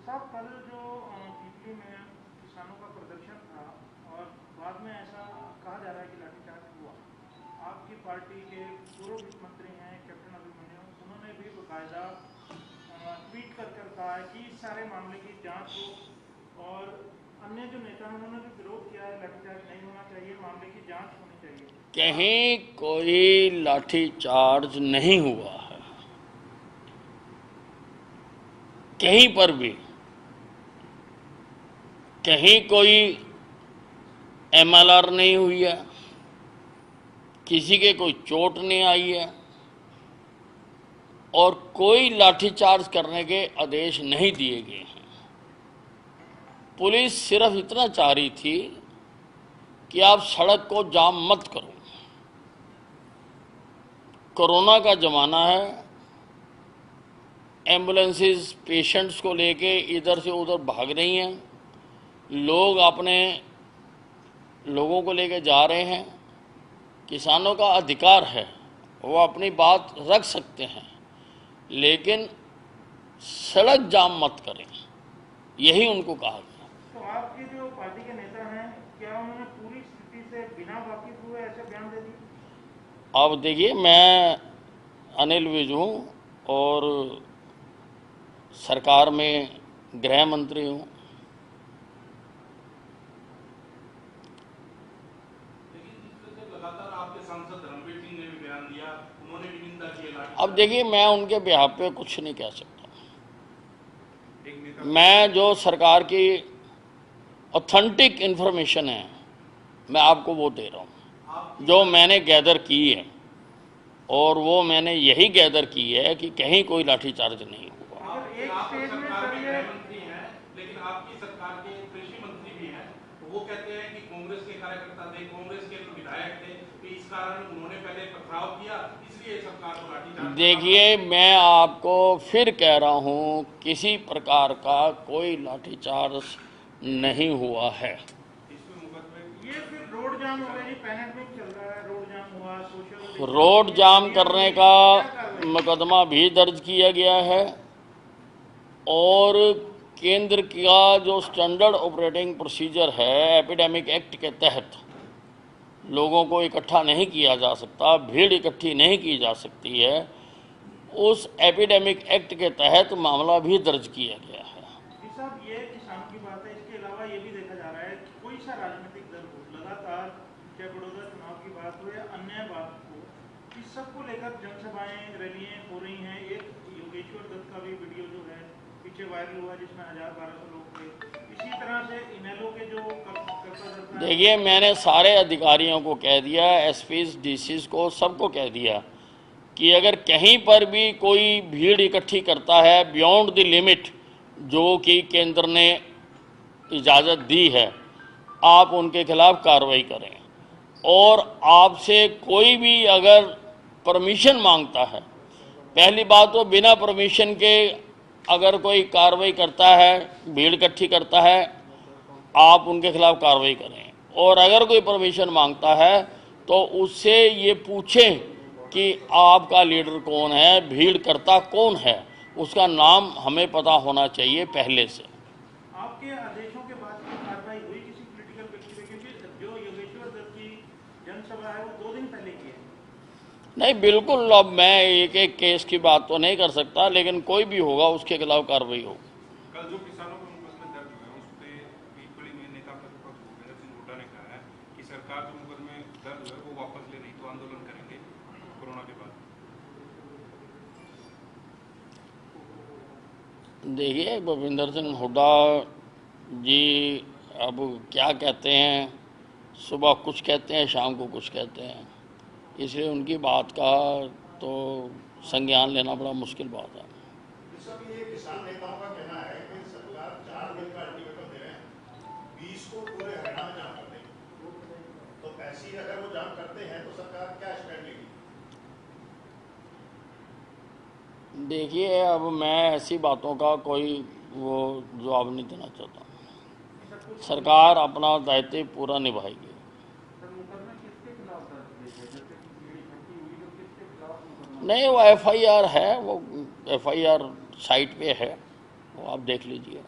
साहब कल जो पीपली में किसानों का प्रदर्शन था और बाद में ऐसा कहा जा रहा है कि लाठीचार्ज हुआ। आपकी पार्टी के पूर्व वित्त मंत्री हैं कैप्टन अभिमन्यु, उन्होंने भी बाकायदा ट्वीट कर कहा है कि इस सारे मामले की जांच हो और अन्य जो नेता हैं उन्होंने भी विरोध किया है, लाठीचार्ज नहीं होना चाहिए, मामले की जांच होनी चाहिए। कहीं कोई लाठीचार्ज नहीं हुआ है, कहीं पर भी कहीं कोई एमएलआर नहीं हुई है, किसी के कोई चोट नहीं आई है और कोई लाठीचार्ज करने के आदेश नहीं दिए गए हैं। पुलिस सिर्फ इतना चाह रही थी कि आप सड़क को जाम मत करो। कोरोना का ज़माना है, एम्बुलेंसेस पेशेंट्स को लेके इधर से उधर भाग रही हैं, लोग अपने लोगों को लेके जा रहे हैं। किसानों का अधिकार है, वो अपनी बात रख सकते हैं, लेकिन सड़क जाम मत करें, यही उनको कहा गया। तो आपके जो पार्टी के नेता हैं, क्या उन्होंने पूरी स्थिति से बिना वाकिफ हुए ऐसे बयान दे दिए? अब देखिए, मैं अनिल विज हूँ और सरकार में गृह मंत्री हूँ। अब देखिए, मैं उनके बिहाफ पे कुछ नहीं कह सकता। मैं जो सरकार की ऑथेंटिक इन्फॉर्मेशन है मैं आपको वो दे रहा हूँ, जो मैंने गैदर की है, और वो मैंने यही गैदर की है कि कहीं कोई लाठीचार्ज नहीं हुआ। आप सरकार में गृह मंत्री हैं, लेकिन आपकी सरकार के कृषि मंत्री भी हैं, तो वो कहते हैं कि कांग्रेस के कार्यकर्ता थे, कांग्रेस के विधायक थे, तो इस कारण उन्होंने पहले पथराव किया, इसलिए सरकार को लाठीचार्ज। देखिए, मैं आपको फिर कह रहा हूँ, किसी प्रकार का कोई लाठीचार्ज नहीं हुआ है। ये फिर रोड जाम हो गया जी, पैंडेमिक चल रहा है, रोड जाम हुआ, सोशल रोड जाम करने का मुकदमा भी दर्ज किया गया है और केंद्र का जो स्टैंडर्ड ऑपरेटिंग प्रोसीजर है एपिडेमिक एक्ट के तहत लोगों को इकट्ठा नहीं किया जा सकता, भीड़ इकट्ठी नहीं की जा सकती है, उस एपिडेमिक एक्ट के तहत मामला भी दर्ज किया गया है। साहब, ये किसान की बात है, इसके अलावा ये भी देखा जा रहा है कि कोई सा राजनीतिक दल हो, लगातार चाहे बड़ौदा चुनाव की बात हो या अन्य बात हो, इस सब को लेकर जनसभाएं रैलियां हो रही हैं। एक योगेश्वर दत्त का भी वीडियो जो है पीछे वायरल हुआ जिसमें 1000-1200 लोग थे। इसी तरह से इनेलो के जो देखिए, मैंने सारे अधिकारियों को कह दिया, एसपीज डीसीज को, सबको कह दिया कि अगर कहीं पर भी कोई भीड़ इकट्ठी करता है बियॉन्ड द लिमिट जो कि केंद्र ने इजाज़त दी है, आप उनके खिलाफ कार्रवाई करें। और आपसे कोई भी अगर परमिशन मांगता है, पहली बात तो बिना परमिशन के अगर कोई कार्रवाई करता है, भीड़ इकट्ठी करता है, आप उनके खिलाफ कार्रवाई करें। और अगर कोई परमिशन मांगता है तो उससे ये पूछें कि आपका लीडर कौन है, भीड़ करता कौन है, उसका नाम हमें पता होना चाहिए पहले से। आपके आदेशों के बाद की कार्रवाई हुई किसी पॉलिटिकल व्यक्ति पे? क्योंकि जो योगेश्वर दत्त की जनसभा है वो 2 दिन पहले की है। नहीं, बिल्कुल। अब मैं एक एक केस की बात तो नहीं कर सकता, लेकिन कोई भी होगा उसके खिलाफ कार्रवाई होगी। कल जो किसानों के मुकदमे दर्ज हुए हैं, उस पे पीपली में नेता प्रतिपक्ष भूपेंद्र सिंह हुड्डा ने कहा है कि सरकार जो मुकदमे दर्ज हुए वो वापस ले, नहीं तो आंदोलन करेंगे कोरोना के बाद। देखिए, भूपेंद्र सिंह हुड्डा जी अब क्या कहते हैं, सुबह कुछ कहते हैं, शाम को कुछ कहते हैं, इसलिए उनकी बात का तो संज्ञान लेना बड़ा मुश्किल बात है। ये किसान नेताओं का कहना है कि सरकार 4 दिन का अल्टीमेटम दे रहे हैं, 20 को पूरे हरियाणा में जाम कर देंगे, तो ऐसी अगर वो जाम करते हैं तो सरकार क्या स्टैंड लेगी? देखिए, अब मैं ऐसी बातों का कोई वो जवाब नहीं देना चाहता। सरकार अपना दायित्व पूरा निभाएगी। नहीं, वो एफआईआर है, वो एफआईआर साइट पे है, वो आप देख लीजिए।